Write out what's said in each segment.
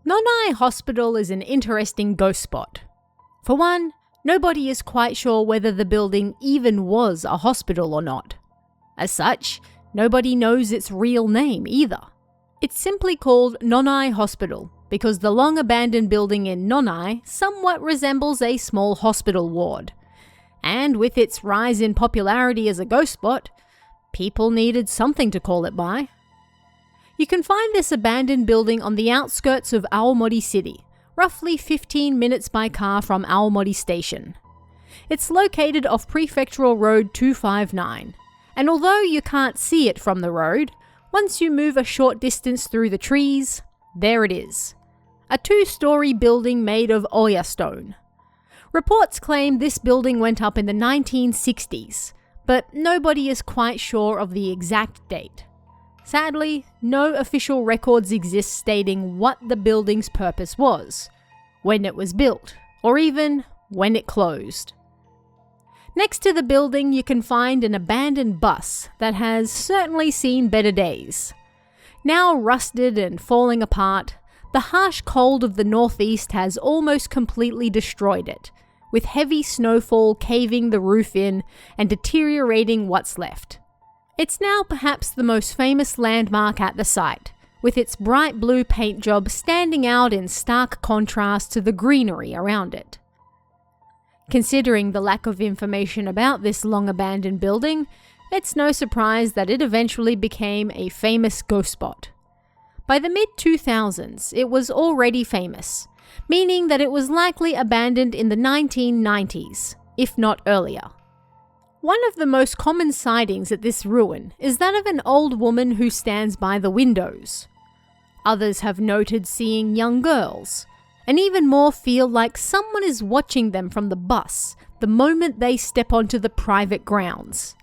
Nonai Hospital is an interesting ghost spot. For one, nobody is quite sure whether the building even was a hospital or not. As such, nobody knows its real name either. It's simply called Nonai Hospital because the long-abandoned building in Nonai somewhat resembles a small hospital ward. And with its rise in popularity as a ghost spot, people needed something to call it by. You can find this abandoned building on the outskirts of Aomori City, roughly 15 minutes by car from Aomori Station. It's located off Prefectural Road 259, and although you can't see it from the road, once you move a short distance through the trees, there it is. A 2-story building made of Oya stone. Reports claim this building went up in the 1960s, but nobody is quite sure of the exact date. Sadly, no official records exist stating what the building's purpose was, when it was built, or even when it closed. Next to the building, you can find an abandoned bus that has certainly seen better days. Now rusted and falling apart, the harsh cold of the northeast has almost completely destroyed it, with heavy snowfall caving the roof in and deteriorating what's left. It's now perhaps the most famous landmark at the site, with its bright blue paint job standing out in stark contrast to the greenery around it. Considering the lack of information about this long-abandoned building, it's no surprise that it eventually became a famous ghost spot. By the mid-2000s, it was already famous, meaning that it was likely abandoned in the 1990s, if not earlier. One of the most common sightings at this ruin is that of an old woman who stands by the windows. Others have noted seeing young girls, and even more feel like someone is watching them from the bus the moment they step onto the private grounds.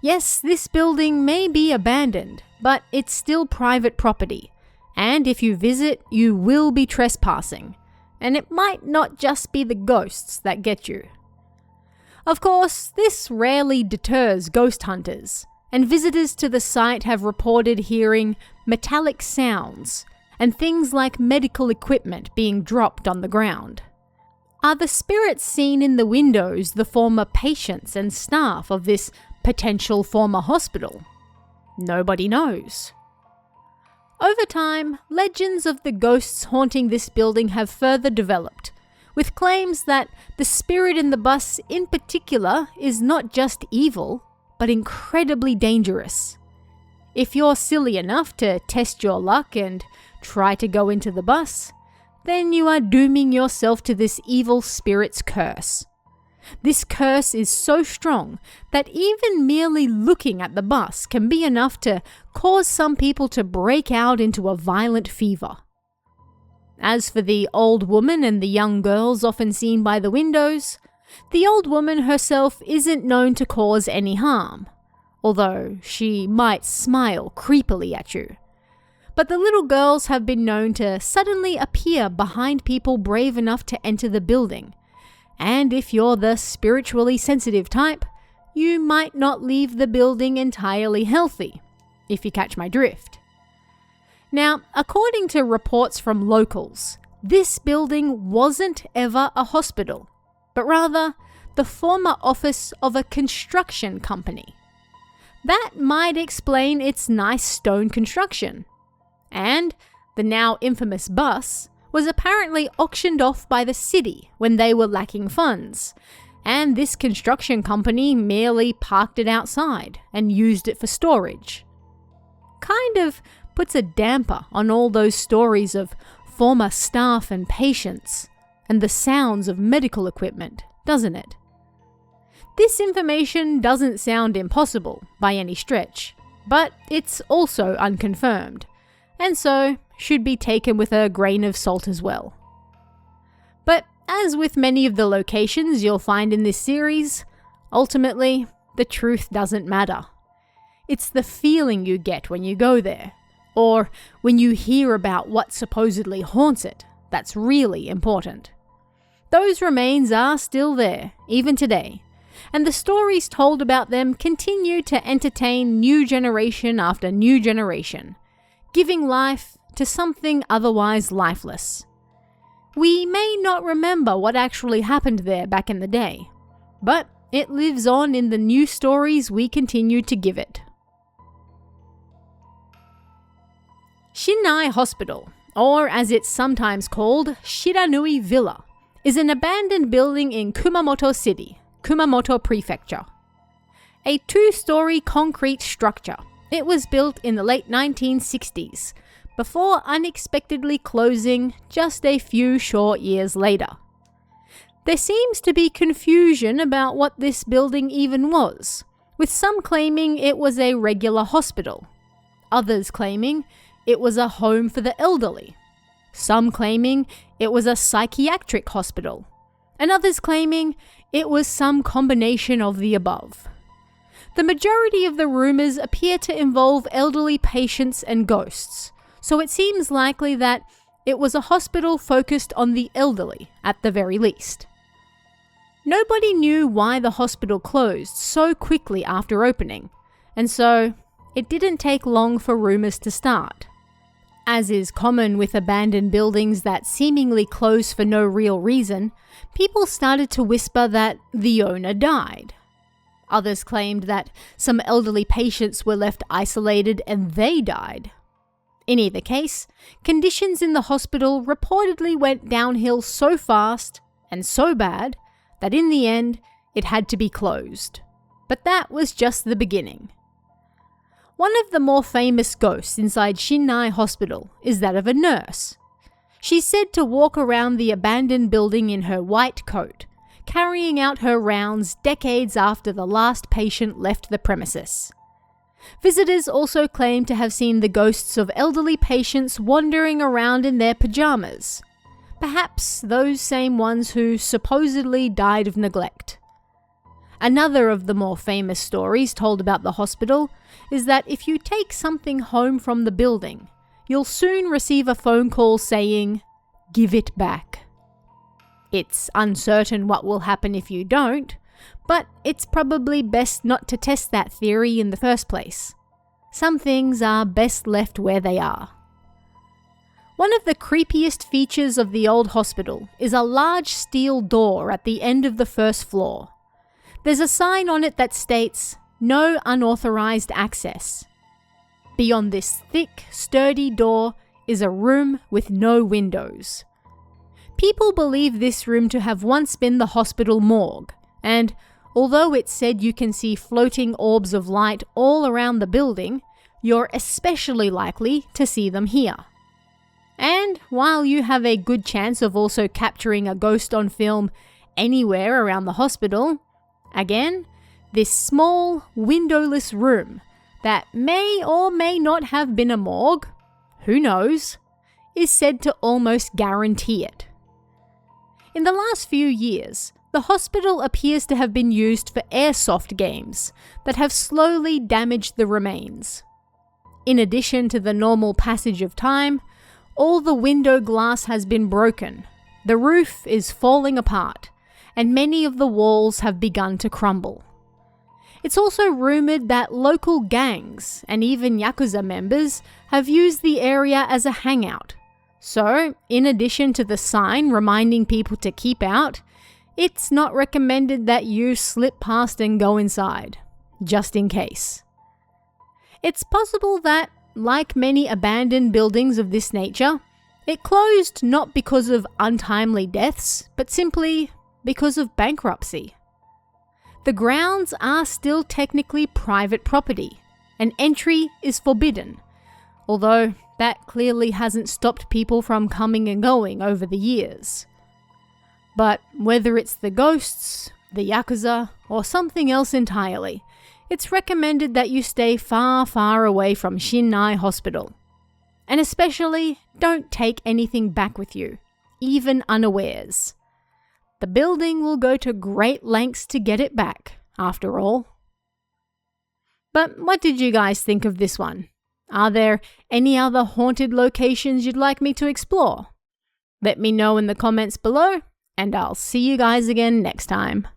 Yes, this building may be abandoned, but it's still private property, and if you visit, you will be trespassing, and it might not just be the ghosts that get you. Of course, this rarely deters ghost hunters, and visitors to the site have reported hearing metallic sounds and things like medical equipment being dropped on the ground. Are the spirits seen in the windows the former patients and staff of this potential former hospital? Nobody knows. Over time, legends of the ghosts haunting this building have further developed, with claims that the spirit in the bus in particular is not just evil, but incredibly dangerous. If you're silly enough to test your luck and try to go into the bus, then you are dooming yourself to this evil spirit's curse. This curse is so strong that even merely looking at the bus can be enough to cause some people to break out into a violent fever. As for the old woman and the young girls often seen by the windows, the old woman herself isn't known to cause any harm, although she might smile creepily at you. But the little girls have been known to suddenly appear behind people brave enough to enter the building, and if you're the spiritually sensitive type, you might not leave the building entirely healthy, if you catch my drift. Now, according to reports from locals, this building wasn't ever a hospital, but rather the former office of a construction company. That might explain its nice stone construction. And the now infamous bus was apparently auctioned off by the city when they were lacking funds, and this construction company merely parked it outside and used it for storage. Kind of puts a damper on all those stories of former staff and patients, and the sounds of medical equipment, doesn't it? This information doesn't sound impossible by any stretch, but it's also unconfirmed, and so should be taken with a grain of salt as well. But as with many of the locations you'll find in this series, ultimately, the truth doesn't matter. It's the feeling you get when you go there, or when you hear about what supposedly haunts it, that's really important. Those remains are still there, even today, and the stories told about them continue to entertain new generation after new generation, giving life to something otherwise lifeless. We may not remember what actually happened there back in the day, but it lives on in the new stories we continue to give it. Shinnai Hospital, or as it's sometimes called, Shiranui Villa, is an abandoned building in Kumamoto City, Kumamoto Prefecture. A 2-story concrete structure, it was built in the late 1960s, before unexpectedly closing just a few short years later. There seems to be confusion about what this building even was, with some claiming it was a regular hospital, others claiming it was a home for the elderly, some claiming it was a psychiatric hospital, and others claiming it was some combination of the above. The majority of the rumours appear to involve elderly patients and ghosts, so it seems likely that it was a hospital focused on the elderly at the very least. Nobody knew why the hospital closed so quickly after opening, and so it didn't take long for rumours to start. As is common with abandoned buildings that seemingly close for no real reason, people started to whisper that the owner died. Others claimed that some elderly patients were left isolated and they died. In either case, conditions in the hospital reportedly went downhill so fast and so bad that in the end, it had to be closed. But that was just the beginning. One of the more famous ghosts inside Shinnai Hospital is that of a nurse. She's said to walk around the abandoned building in her white coat, carrying out her rounds decades after the last patient left the premises. Visitors also claim to have seen the ghosts of elderly patients wandering around in their pajamas, perhaps those same ones who supposedly died of neglect. Another of the more famous stories told about the hospital is that if you take something home from the building, you'll soon receive a phone call saying, "Give it back." It's uncertain what will happen if you don't, but it's probably best not to test that theory in the first place. Some things are best left where they are. One of the creepiest features of the old hospital is a large steel door at the end of the first floor. There's a sign on it that states, "No unauthorized access." Beyond this thick, sturdy door is a room with no windows. People believe this room to have once been the hospital morgue, and although it's said you can see floating orbs of light all around the building, you're especially likely to see them here. And while you have a good chance of also capturing a ghost on film anywhere around the hospital, again, this small, windowless room that may or may not have been a morgue, who knows, is said to almost guarantee it. In the last few years, the hospital appears to have been used for airsoft games that have slowly damaged the remains. In addition to the normal passage of time, all the window glass has been broken, the roof is falling apart, and many of the walls have begun to crumble. It's also rumoured that local gangs and even Yakuza members have used the area as a hangout. So, in addition to the sign reminding people to keep out, it's not recommended that you slip past and go inside, just in case. It's possible that, like many abandoned buildings of this nature, it closed not because of untimely deaths, but simply because of bankruptcy. The grounds are still technically private property, and entry is forbidden, although that clearly hasn't stopped people from coming and going over the years. But whether it's the ghosts, the Yakuza, or something else entirely, it's recommended that you stay far, far away from Shinnai Hospital. And especially, don't take anything back with you, even unawares. The building will go to great lengths to get it back, after all. But what did you guys think of this one? Are there any other haunted locations you'd like me to explore? Let me know in the comments below, and I'll see you guys again next time.